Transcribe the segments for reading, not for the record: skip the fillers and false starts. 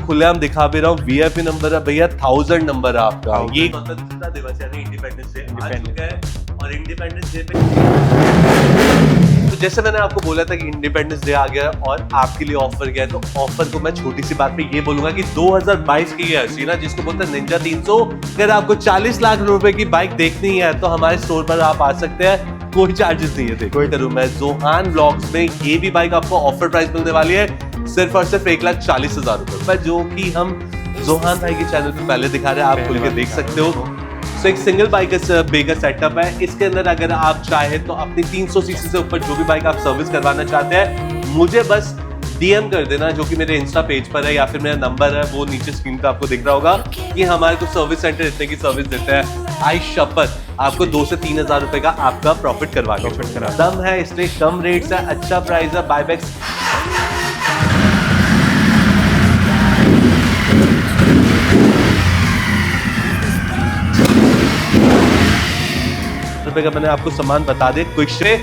खुलेआम दिखा भी रहा हूँ, वीआईपी नंबर है भैया, 1000 नंबर है आपका। ये स्वतंत्रता दिवस यानी इंडिपेंडेंस डे आ चुका है और इंडिपेंडेंस डे पे तो जैसे मैंने आपको बोला था कि इंडिपेंडेंस डे आ गया और आपके लिए ऑफर गया है, तो ऑफर को मैं छोटी सी बात पे ये बोलूंगा कि 2022 की ये हसीना जिसको बोलते हैं निंजा 300, अगर आपको 40 लाख रुपए की बाइक देखनी है तो हमारे स्टोर पर आप आ सकते हैं, कोई चार्जेस नहीं है। कोई करूँ मैं जोहान ब्लॉग्स में ये भी बाइक आपको ऑफर प्राइस मिलने वाली है सिर्फ और सिर्फ 1,40,000 रुपए पर, जो कि हम जोहान भाई के चैनल पे पहले दिखा रहे हैं, आप खुल के देख सकते हो। तो एक सिंगल बाइक का सेटअप है, इसके अंदर अगर आप चाहे तो अपनी 300 सीसी से ऊपर जो भी बाइक आप सर्विस करवाना चाहते हैं, मुझे बस डीएम कर देना, जो कि मेरे इंस्टा पेज पर है या फिर मेरा नंबर है वो नीचे स्क्रीन पे आपको दिख रहा होगा कि हमारे को सर्विस सेंटर इतने की सर्विस देते हैं। आई शपथ आपको 2 से 3 हजार रुपए का आपका प्रॉफिट करवा दम है, इसलिए कम रेट्स है, अच्छा प्राइस है, बायबैक्स रुपए का मैंने आपको सामान बता दे, क्विक से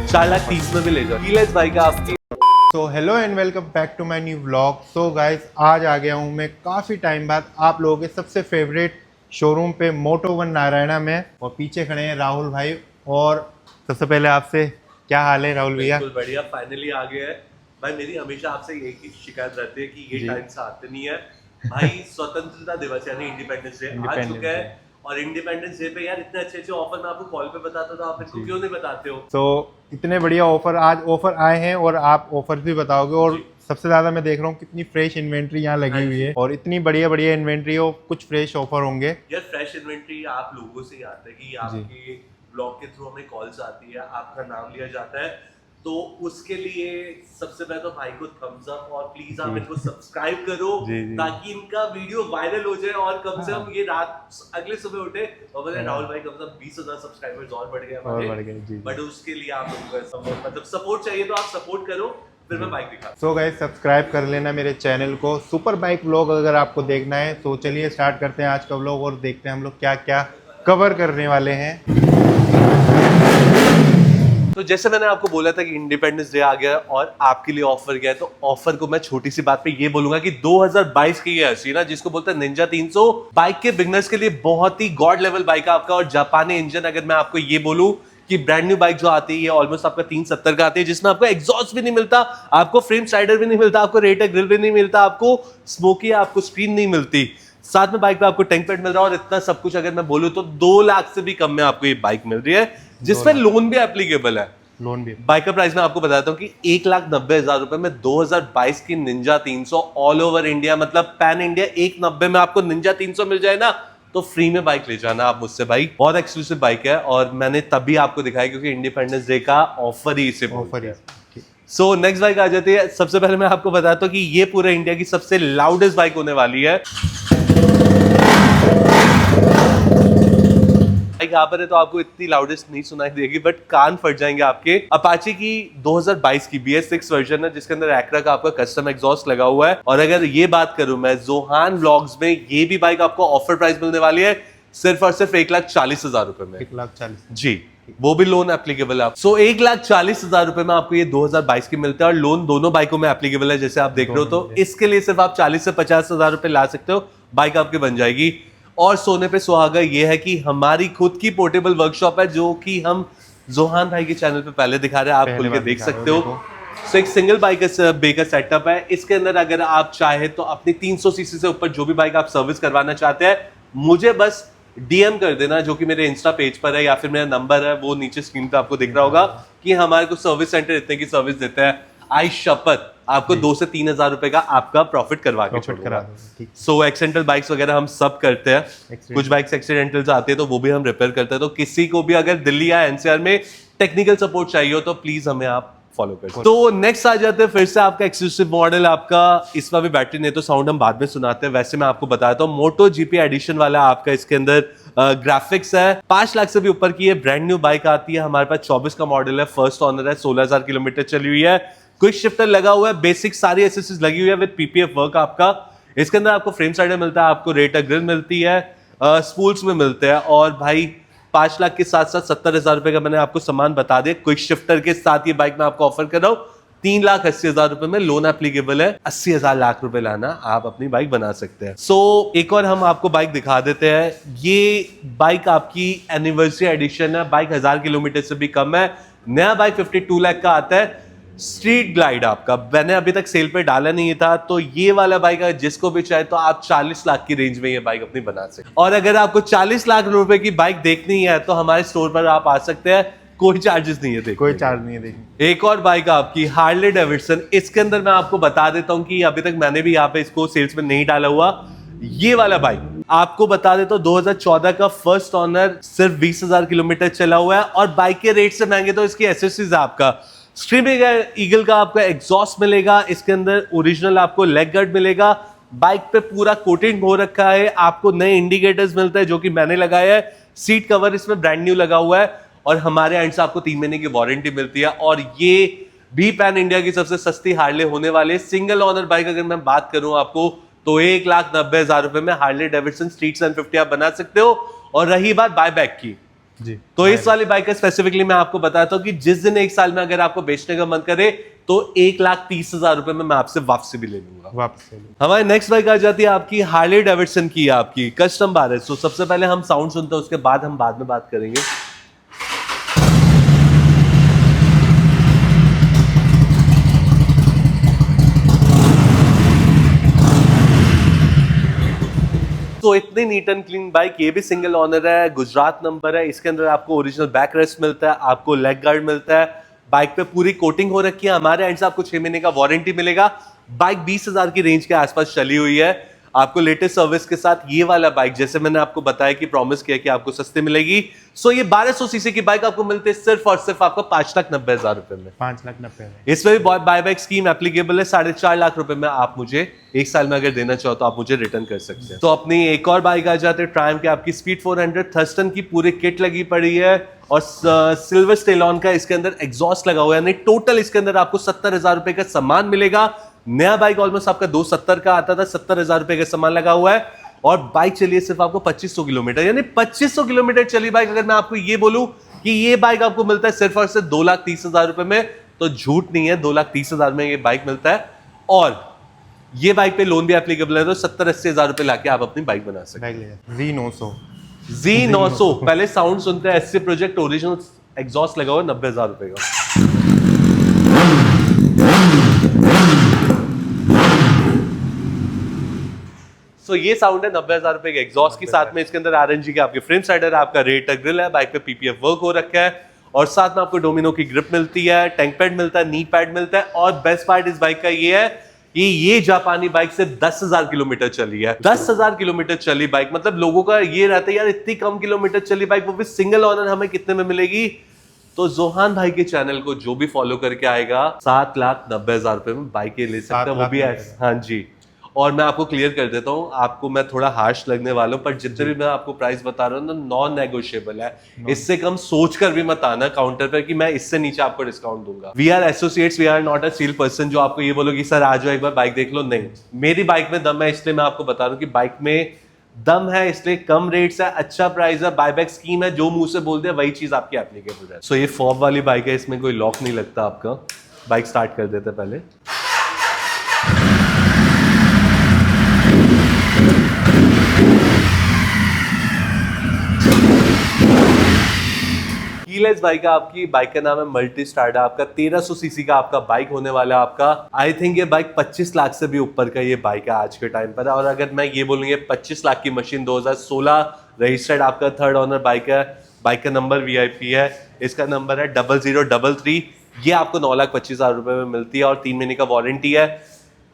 4,30,000 में भी ले जाओ। कीलेस बाइक आपकी। तो hello and welcome back to my new vlog. So guys, आज आ गया हूँ मैं काफ़ी टाइम बाद आप लोगों के सबसे फेवरेट शोरूम पे मोटो1 नारायणा में, और पीछे खड़े हैं राहुल भाई। और सबसे पहले आपसे क्या हाल है राहुल भैया? बिल्कुल बढ़िया, फाइनली आ गया है भाई। मेरी हमेशा आपसे एक ही शिकायत रहती है कि ये टाइम से आते नहीं है भाई। स्वतंत्रता दिवस यानी इंडिपेंडेंस डे आ चुका है और इंडिपेंडेंस डे पे यार इतने अच्छे अच्छे ऑफर मैं आपको कॉल पे बताता था, आप इनको क्यों नहीं बताते हो? तो इतने बढ़िया ऑफर आज ऑफर आए हैं और आप ऑफर भी बताओगे। और सबसे ज्यादा मैं देख रहा हूँ कितनी फ्रेश इन्वेंट्री यहाँ लगी हुई है और इतनी बढ़िया बढ़िया इन्वेंट्री हो, कुछ फ्रेश ऑफर होंगे यार। फ्रेश इन्वेंट्री आप लोगों से ही आता है कि आपके ब्लॉग के थ्रू हमें कॉल्स आती है, आपका नाम लिया जाता है, तो उसके लिए सबसे पहले तो भाई को थम्स अप और प्लीज आप इनको सब्सक्राइब करो ताकि इनका वीडियो वायरल हो जाए और कम से कम ये रात अगले सुबह उठे और बोले राहुल भाई कम से कम 20,000 सब्सक्राइबर्स और बढ़ गए हमारे। बट उसके लिए आप लोगों को मतलब सपोर्ट चाहिए, तो आप सपोर्ट करो, फिर मैं बाइक दिखा। सो गाइस, सब्सक्राइब कर लेना मेरे चैनल को, सुपर बाइक व्लॉग अगर आपको देखना है। तो चलिए स्टार्ट करते हैं आज का व्लॉग और देखते हैं हम लोग क्या क्या कवर करने वाले हैं। तो जैसे मैंने आपको बोला था कि इंडिपेंडेंस डे आ गया और आपके लिए ऑफर गया है, तो ऑफर को मैं छोटी सी बात पे ये बोलूंगा कि 2022 की ये हसीना जिसको बोलते हैं निंजा 300, बाइक के बिगनर्स के लिए बहुत ही गॉड लेवल बाइक है आपका। और जापानी इंजन, अगर मैं आपको ये बोलूं कि ब्रांड न्यू बाइक जो आती है ऑलमोस्ट आपका 370 का आती है, जिसमें आपको एग्जॉस्ट भी नहीं मिलता, आपको फ्रेम स्लाइडर भी नहीं मिलता, आपको रेटर ग्रिल भी नहीं मिलता, आपको स्मोकी, आपको स्क्रीन नहीं मिलती, साथ में बाइक पे आपको टैंक पैड मिल रहा है और इतना सब कुछ अगर मैं बोलूं तो 2 लाख से भी कम में आपको ये बाइक मिल रही है, जिसमें लोन भी एप्लीकेबल है। लोन भी बाइक का प्राइस मैं आपको बताता हूँ कि 1,90,000 रुपए में 2022 की निंजा 300 ऑल ओवर इंडिया, मतलब पैन इंडिया 1,90 में आपको निंजा 300 मिल जाए ना, तो फ्री में बाइक ले जाना आप मुझसे भाई। बहुत एक्सक्लूसिव बाइक है और मैंने तभी आपको दिखाया क्योंकि इंडिपेंडेंस डे का ऑफर ही इसे ऑफर है। सो नेक्स्ट बाइक आ जाती है। सबसे पहले मैं आपको बताता हूँ कि ये पूरे इंडिया की सबसे लाउडेस्ट बाइक होने वाली है। यहाँ पर है तो आपको इतनी लाउडेस्ट नहीं सुनाई देगी, बट कान फट जाएंगे आपके। अपाचे की 2022 की BS6 वर्जन है जिसके अंदर एक्रा का आपका कस्टम एग्जॉस्ट लगा हुआ है। और अगर ये बात करूं मैं जोहान व्लॉग्स में, ये भी बाइक आपको ऑफर प्राइस मिलने वाली है सिर्फ और सिर्फ 1,40,000 रुपए में। 1,40,000 जी, वो भी लोन एप्लीकेबल है। सो 1,40,000 रुपए में आपको ये 2022 की मिलता है और लोन दोनों बाइकों में एप्लीकेबल है जैसे आप देख रहे हो। तो इसके लिए सिर्फ आप 40 से 50,000 रुपए ला सकते हो, बाइक आपकी बन जाएगी। और सोने पे सुहागा ये है कि हमारी खुद की पोर्टेबल वर्कशॉप है जो कि हम जोहान भाई के चैनल पे पहले दिखा रहे हैं, आप खुल के देख सकते हो। सो एक सिंगल बाइक का सेटअप है, इसके अंदर अगर आप चाहे तो अपनी 300 सीसी से ऊपर जो भी बाइक आप सर्विस करवाना चाहते हैं, मुझे बस डीएम कर देना, जो कि मेरे इंस्टा पेज पर है या फिर मेरा नंबर है वो नीचे स्क्रीन पे आपको दिख रहा होगा कि हमारे को सर्विस सेंटर इतने की सर्विस देते हैं। आई शपथ आपको 2 से 3 हजार रुपए का आपका प्रॉफिट करवा के छोड़ूंगा। सो एक्सीडेंटल बाइक्स वगैरह हम सब करते हैं, कुछ बाइक्स एक्सीडेंटल आती है तो वो भी हम रिपेयर करते हैं। तो किसी को भी अगर दिल्ली या एनसीआर में टेक्निकल सपोर्ट चाहिए हो तो प्लीज हमें आप फॉलो कर। तो नेक्स्ट आ जाते हैं फिर से आपका एक्सक्लूसिव मॉडल, आपका इसमें भी बैटरी नहीं तो साउंड हम बाद में सुनाते हैं। वैसे मैं आपको बताता हूँ मोटो जीपी एडिशन वाला आपका इसके अंदर ग्राफिक्स है। 5 लाख से भी ऊपर की ये ब्रांड न्यू बाइक आती है हमारे पास। 24 का मॉडल है, फर्स्ट ऑनर है, 16,000 किलोमीटर चली हुई है, क्विक शिफ्टर लगा हुआ है, बेसिक सारी एसेसरीज लगी हुई है विद पीपीएफ वर्क आपका। इसके अंदर आपको फ्रेम स्लाइडर मिलता है, आपको रेटर ग्रिल मिलती है, स्पूल्स में मिलते हैं। और भाई 5 लाख के साथ साथ 70,000 रुपए का मैंने आपको सामान बता दिया, क्विक शिफ्टर के साथ ये बाइक मैं आपको ऑफर कर रहा हूँ। 3,80,000 रुपए में लोन एप्लीकेबल है। 80,000 लाख रुपए लाना आप अपनी बाइक बना सकते हैं। सो एक और हम आपको बाइक दिखा देते हैं। ये बाइक आपकी एनिवर्सरी एडिशन है, बाइक 1000 किलोमीटर से भी कम है। नया बाइक 52 लाख का आता है। स्ट्रीट ग्लाइड आपका मैंने अभी तक सेल पे डाला नहीं था, तो ये वाला बाइक अगर जिसको भी चाहे तो आप 40 लाख की रेंज में ये बाइक अपनी बना सकते हैं। और अगर आपको 40 लाख रुपए की बाइक देखनी है तो हमारे स्टोर पर आप आ सकते हैं, कोई चार्जेस नहीं है। देखो कोई चार्ज नहीं है देखिए। एक और बाइक आपकी हार्ले डेविडसन, इसके अंदर मैं आपको बता देता हूं कि अभी तक मैंने भी यहाँ पे इसको सेल्स में नहीं डाला हुआ। ये वाला बाइक आपको बता देता हूं 2014 का फर्स्ट ऑनर, सिर्फ 20,000 किलोमीटर चला हुआ है। और बाइक के रेट से महंगे तो इसकी एसेसरीज आपका स्ट्रीमिंग ईगल का आपका एग्जॉस्ट मिलेगा, इसके अंदर ओरिजिनल आपको लेग गार्ड मिलेगा, बाइक पे पूरा कोटिंग हो रखा है, आपको नए इंडिकेटर्स मिलते हैं जो कि मैंने लगाया है, सीट कवर इसमें ब्रांड न्यू लगा हुआ है और हमारे एंड से आपको 3 महीने की वारंटी मिलती है। और ये भी पैन इंडिया की सबसे सस्ती हार्ले होने वाले सिंगल ओनर बाइक अगर मैं बात करूं आपको तो 1,90,000 रुपए में हार्ले डेविडसन स्ट्रीट 750 आप बना सकते हो। और रही बात बायबैक की, जी, तो इस वाली बाइक का स्पेसिफिकली मैं आपको बताता हूं कि जिस दिन 1 साल में अगर आपको बेचने का मन करे तो 1,30,000 रुपए में मैं आपसे वापसी भी ले लूंगा। वापस ले लो। हमारी नेक्स्ट बाइक आ जाती है आपकी हार्ले डेविडसन की आपकी कस्टम बार। सो सबसे पहले हम साउंड सुनते हैं, उसके बाद हम बाद में बात करेंगे। तो इतनी नीट एंड क्लीन बाइक, ये भी सिंगल ओनर है, गुजरात नंबर है। इसके अंदर आपको ओरिजिनल बैक रेस्ट मिलता है, आपको लेग गार्ड मिलता है, बाइक पे पूरी कोटिंग हो रखी है। हमारे एंड से आपको 6 महीने का वारंटी मिलेगा। बाइक 20,000 की रेंज के आसपास चली हुई है। आपको लेटेस्ट सर्विस के साथ ये वाला बाइक, जैसे मैंने आपको बताया कि प्रॉमिस किया कि आपको सस्ते मिलेगी। सो ये 1200 सीसी की बाइक आपको मिलती है सिर्फ और सिर्फ आपको 5,90,000 रुपए में। 5,90,000। इसमें भी बायबैक स्कीम एप्लीकेबल है। 4.5 लाख रुपए में आप मुझे 1 साल में अगर देना चाहो तो आप मुझे रिटर्न कर सकते हैं। तो अपनी एक और बाइक आ जाते हैं ट्रायम्फ की आपकी स्पीड 400 थर्स्टन की पूरी किट लगी पड़ी है और सिल्वर स्टेलॉन का इसके अंदर एग्जॉस्ट लगा हुआ है। यानी टोटल इसके अंदर आपको 70,000 रुपए का सामान मिलेगा। नया बाइक ऑलमोस्ट आपका 270 का आता था, 70,000 रुपए का सामान लगा हुआ है और बाइक चलिए सिर्फ आपको 2500 किलोमीटर, यानी 2500 किलोमीटर चली बाइक। अगर मैं आपको ये बोलूं कि ये बाइक आपको मिलता है सिर्फ और सिर्फ 2,30,000 रुपए में, तो झूठ नहीं है, 2,30,000 में ये बाइक मिलता है। और ये बाइक पे लोन भी एप्लीकेबल है, तो 70-80,000 रुपए लाके आप अपनी बाइक बना सकते हैं। Z900 Z900 पहले साउंड सुनते हैं। SC प्रोजेक्ट ओरिजिनल एग्जॉस्ट लगा हुआ है 90,000 रुपए का। So, ये साउंड है 90,000 रुपए के एग्जॉस्ट के साथ में। इसके अंदर RNG के आपके फ्रेम साइडर है, आपका रेटर ग्रिल है, बाइक पे PPF वर्क हो रखा है और साथ में आपको डोमिनो की ग्रिप मिलती है, टैंक पैड मिलता है, नी पैड मिलता है। और बेस्ट पार्ट इस बाइक का ये है कि ये जापानी बाइक से 10,000 किलोमीटर चली है। 10,000 किलोमीटर चली बाइक, मतलब लोगों का ये रहता है यार इतनी कम किलोमीटर चली बाइक, वो भी सिंगल ओनर, हमें कितने में मिलेगी? तो जोहान भाई के चैनल को जो भी फॉलो करके आएगा 7,90,000 रुपए में बाइक ले सकता है, वो भी ऐसे। हाँ जी, और मैं आपको क्लियर कर देता हूँ, आपको मैं थोड़ा हार्श लगने वाला हूँ, पर जितने भी मैं आपको प्राइस बता रहा हूँ ना, नॉन नेगोशिएबल है। इससे कम सोच कर भी मत आना काउंटर पर कि मैं इससे नीचे आपको डिस्काउंट दूंगा। We are associates, we are not a sale person जो आपको ये बोलोगी सर आ जाओ एक बार बाइक देख लो। नहीं, मेरी बाइक में दम है, इसलिए मैं आपको बता रहा हूँ कि बाइक में दम है, इसलिए कम रेट्स है, अच्छा प्राइस है, बायबैक स्कीम है, जो मुंह से बोलते हैं वही चीज आपकी एप्लीकेबल है। सो ये फॉब वाली बाइक है, इसमें कोई लॉक नहीं लगता आपका। बाइक स्टार्ट कर देते पहले। कीलेस बाइक है आपकी, बाइक का नाम है मल्टी स्टार्डा, आपका 1300 सीसी का आपका बाइक होने वाला है आपका। आई थिंक ये बाइक 25 लाख से भी ऊपर का ये बाइक है आज के टाइम पर। और अगर मैं ये बोलूँगी 25 लाख की मशीन 2016 रजिस्टर्ड आपका थर्ड ओनर बाइक है। बाइक का नंबर VIP है, इसका नंबर है 0033। ये आपको 9,25,000 रुपए में मिलती है और 3 महीने का वारंटी है।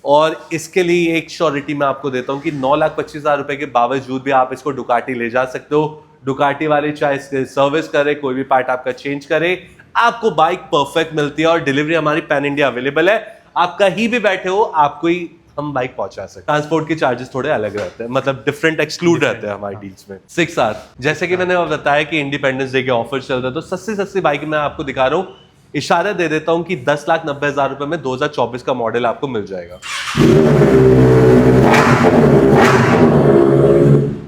और इसके लिए एक श्योरिटी मैं आपको देता हूँ कि 9,25,000 रुपए के बावजूद भी आप इसको डुकाटी ले जा सकते हो। डुकाटी वाले चाहे इसके सर्विस करे, कोई भी पार्ट आपका चेंज करे, आपको बाइक परफेक्ट मिलती है। और डिलीवरी हमारी पैन इंडिया अवेलेबल है, आप कहीं भी बैठे हो आपको ही हम बाइक पहुंचा सकते हैं। ट्रांसपोर्ट के चार्जेस थोड़े अलग रहते हैं, मतलब डिफरेंट एक्सक्लूड रहते हैं हमारी डील्स में। 6R, जैसे कि मैंने बताया कि इंडिपेंडेंस डे के ऑफर चल रहे हैं, तो सस्ती सस्ती बाइक मैं आपको दिखा रहा हूँ। इशारा दे देता हूँ कि 10,90,000 रुपए में 2024 का मॉडल आपको मिल जाएगा।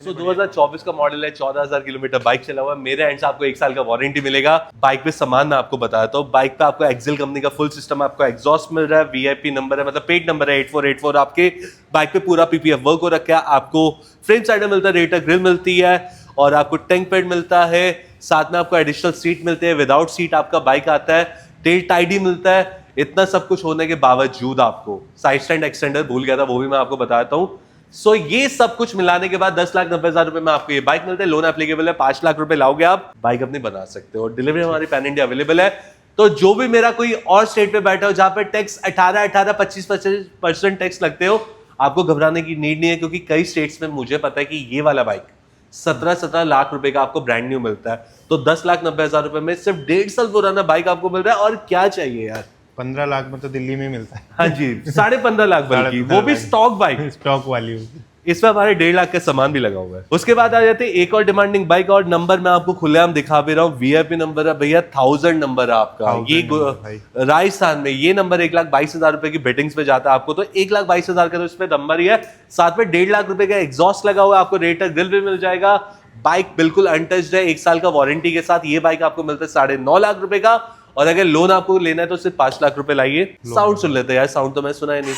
तो 2024 का मॉडल है, 14,000 किलोमीटर बाइक चला हुआ है। मेरे एंड से आपको 1 साल का वारंटी मिलेगा। बाइक पे सामान मैं आपको बताता हूँ। बाइक पे आपको एक्सेल कंपनी का फुल सिस्टम, आपको एग्जॉस्ट मिल रहा है, वीआईपी नंबर है, मतलब पेड नंबर है 8484। आपके बाइक पे पूरा पीपीएफ वर्क हो रखा है। आपको फ्रेम साइड में मिलता है, रेटर ग्रिल मिलती है और आपको टैंक पैड मिलता है। साथ में आपको एडिशनल सीट मिलते हैं, विदाउट सीट आपका बाइक आता है, टेल टाइडी मिलता है। इतना सब कुछ होने के बावजूद आपको साइड स्टैंड एक्सटेंडर भूल गया था, वो भी मैं आपको बताता हूँ। सो ये सब कुछ मिलाने के बाद 10,90,000 रुपए में आपको ये बाइक मिलता है। लोन एप्लीकेबल है, 5 लाख रुपए लाओगे आप, बाइक अपनी बना सकते हो। और डिलीवरी हमारी पैन इंडिया अवेलेबल है। तो जो भी मेरा कोई और स्टेट पे बैठा हो जहां पे टैक्स 18-25% टैक्स लगते हो, आपको घबराने की नीड नहीं है, क्योंकि कई स्टेट्स में मुझे पता है कि ये वाला बाइक 17 लाख रुपए का आपको ब्रांड न्यू मिलता है। तो 10,90,000 रुपए में सिर्फ 1.5 साल पुराना बाइक आपको मिल रहा है। और क्या चाहिए यार, 15 लाख में तो दिल्ली में मिलता है। हाँ जी, 15.5 लाख, बल्कि वो भी स्टॉक बाइक, स्टॉक वाली। इसमें हमारे 1.5 लाख का सामान भी लगा हुआ है। उसके बाद आ जाते हैं एक और डिमांडिंग बाइक, और नंबर मैं आपको खुलेआम दिखा भी रहा हूँ। वीआईपी नंबर है भैया, 1000 नंबर है आपका। ये राजस्थान में ये नंबर 1,22,000 रुपए की बेटिंग्स पे जाता है आपको। तो 1,22,000 का तो इसमें नंबर ही है। साथ में 1.5 लाख रुपए का एग्जॉस्ट लगा हुआ है, आपको रेटर ग्रिल भी मिल जाएगा। बाइक बिल्कुल अनटच्ड है, 1 साल का वारंटी के साथ। ये बाइक आपको मिलता है 9.5 लाख रुपए का। और अगर लोन आपको लेना है तो सिर्फ 5 लाख रुपए लाइए। साउंड सुन लेते हैं यार, साउंड तो मैं सुना ही नहीं।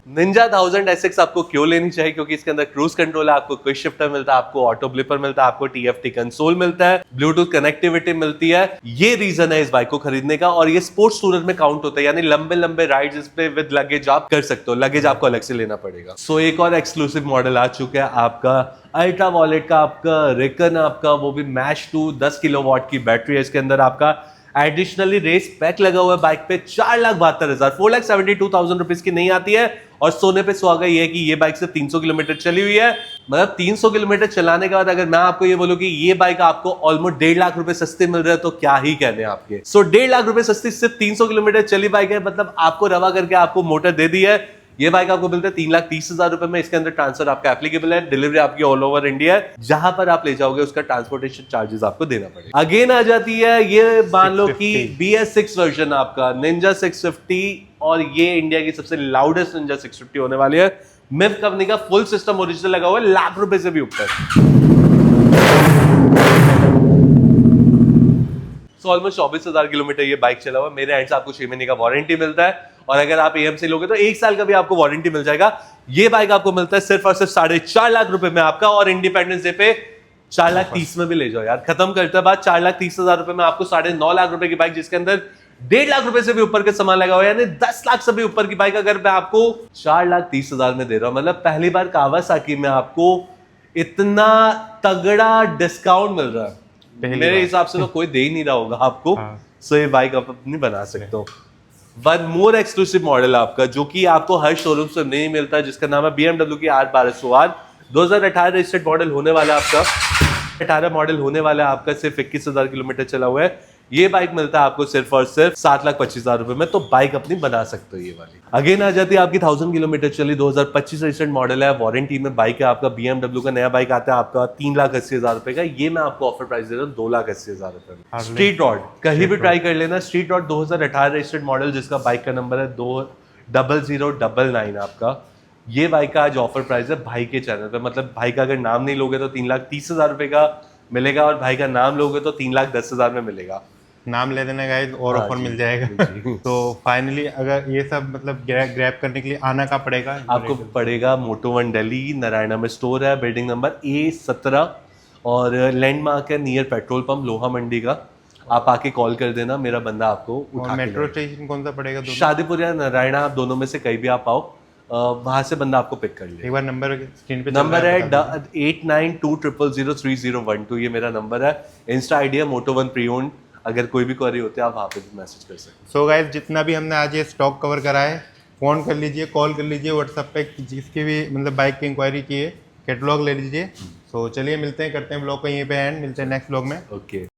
निंजा 1000 SX आपको क्यों लेनी चाहिए? क्योंकि इसके अंदर क्रूज कंट्रोल है, आपको क्विक शिफ्टर मिलता है, आपको ऑटो ब्लिपर मिलता है, आपको TFT कंसोल मिलता है, ब्लूटूथ कनेक्टिविटी मिलती है। ये रीजन है इस बाइक को खरीदने का। और ये स्पोर्ट्स टूरर में काउंट होता है, यानी लंबे लंबे राइड्स इस पे विद लगेज आप कर सकते हो। लगेज आपको अलग से लेना पड़ेगा। सो एक और एक्सक्लूसिव मॉडल आ चुका है आपका अल्ट्रा वॉलेट का, आपका रिकन आपका, वो भी मैश 2 10 किलोवाट की बैटरी है इसके अंदर। आपका एडिशनली रेस पैक लगा हुआ है बाइक पे। 4,72,000 4,72,000 रुपीज की नहीं आती है। और सोने पे सुहागा ये है कि ये बाइक सिर्फ 300 किलोमीटर चली हुई है। मतलब 300 किलोमीटर चलाने के बाद अगर मैं आपको ये बोलूं कि ये बाइक आपको ऑलमोस्ट 1.5 लाख रुपए सस्ते मिल रहे हैं, तो क्या ही कहने आपके। सो 1.5 लाख रुपए सस्ती सिर्फ 300 किलोमीटर चली बाइक है। मतलब आपको रवा करके आपको मोटर दे दी है। ये बाइक आपको मिलता है 3,30,000 रुपए में। इसके अंदर ट्रांसफर आपका एप्लीकेबल है, डिलीवरी आपकी ऑल ओवर इंडिया है। जहां पर आप ले जाओगे उसका ट्रांसपोर्टेशन चार्जेस आपको देना पड़ेगा। अगेन आ जाती है ये मान लो कि BS6 वर्जन आपका निंजा 650, और ये इंडिया की सबसे लाउडेस्ट निंजा 650 होने वाली है। मिफ कंपनी का फुल सिस्टम ओरिजिनल लगा हुआ है, लाख रुपए से भी ऊपर। ऑलमोस्ट 24,000 किलोमीटर ये बाइक चला हुआ है। मेरे एंड से आपको 6 महीने का वारंटी मिलता है। और अगर आप AM से लोगे तो 1 साल का भी आपको वारंटी मिल जाएगा। ये बाइक आपको मिलता है सिर्फ और सिर्फ 4.5 लाख रुपए में आपका। और इंडिपेंडेंस डे पे 4,30,000 में भी ले जाओ यार, खत्म करते हैं बात। 4,30,000 रुपए में आपको 9.5 लाख रुपए की बाइक, जिसके अंदर 1.5 लाख रुपए से भी ऊपर के सामान लगा हुआ है, यानी 10 लाख से भी ऊपर की बाइक अगर मैं आपको 4,30,000 में दे रहा हूं, मतलब पहली बार कावासाकी में आपको इतना तगड़ा डिस्काउंट मिल रहा है। मेरे हिसाब से तो कोई दे ही नहीं रहा होगा आपको। सो ये बाइक आप अपनी बना सकते हो। वन मोर एक्सक्लूसिव मॉडल आपका, जो कि आपको हर शोरूम से नहीं मिलता, जिसका नाम है BMW की R1200R। 2018 रजिस्टर्ड मॉडल होने वाला है आपका। 18 मॉडल होने वाला है आपका। सिर्फ 21,000 किलोमीटर चला हुआ है। ये बाइक मिलता है आपको सिर्फ और सिर्फ 7,25,000 रुपए में। तो बाइक अपनी बना सकते हो ये वाली। अगेन आ जाती है आपकी 1000 किलोमीटर चली, 2025 रजिस्टर्ड मॉडल है, वारंटी में बाइक है आपका। BMW का नया बाइक आता है आपका 3,80,000 रुपए का। ये मैं आपको ऑफर प्राइस दे रहा हूँ 2,80,000 रुपए में। स्ट्रीट रॉड कहीं भी ट्राई कर लेना। स्ट्रीट रॉड 2018 रजिस्टर्ड मॉडल, जिसका बाइक का नंबर है 20099 आपका। ये बाइक का आज ऑफर प्राइस है भाई के चैनल पे। मतलब भाई का अगर नाम नहीं लोगे तो 3,30,000 रुपए का मिलेगा, और भाई का नाम लोगे तो 3,10,000 में मिलेगा। नाम ले देना गाइस और ऑफर मिल जाएगा। तो फाइनली अगर ये सब मतलब ग्रैब करने के लिए आना का पड़ेगा आपको पड़ेगा मोटो 1 दिल्ली, नारायणा में स्टोर है, बिल्डिंग नंबर A17, और लैंडमार्क है नियर पेट्रोल पंप लोहा मंडी का। आप आके कॉल कर देना, मेरा बंदा आपको उठा। मेट्रो स्टेशन कौन सा पड़ेगा? शादीपुर या नारायणा, आप दोनों में से कहीं भी आप आओ, वहां से बंदा आपको पिक कर ले। एक बार नंबर स्क्रीन पे नंबर है 8920003012। ये मेरा नंबर है। इंस्टा आईडी है Moto1 प्री-ओन्ड। अगर कोई भी क्वेरी होती है आप वहाँ पे भी मैसेज कर सकते हैं। सो गाइस, जितना भी हमने आज ये स्टॉक कवर करा है, फ़ोन कर लीजिए, कॉल कर लीजिए, व्हाट्सएप पे जिसकी भी मतलब बाइक की इंक्वायरी की है, कैटलॉग ले लीजिए। सो चलिए मिलते हैं, करते हैं ब्लॉग को यहीं पे एंड। मिलते हैं नेक्स्ट ब्लॉग में। ओके।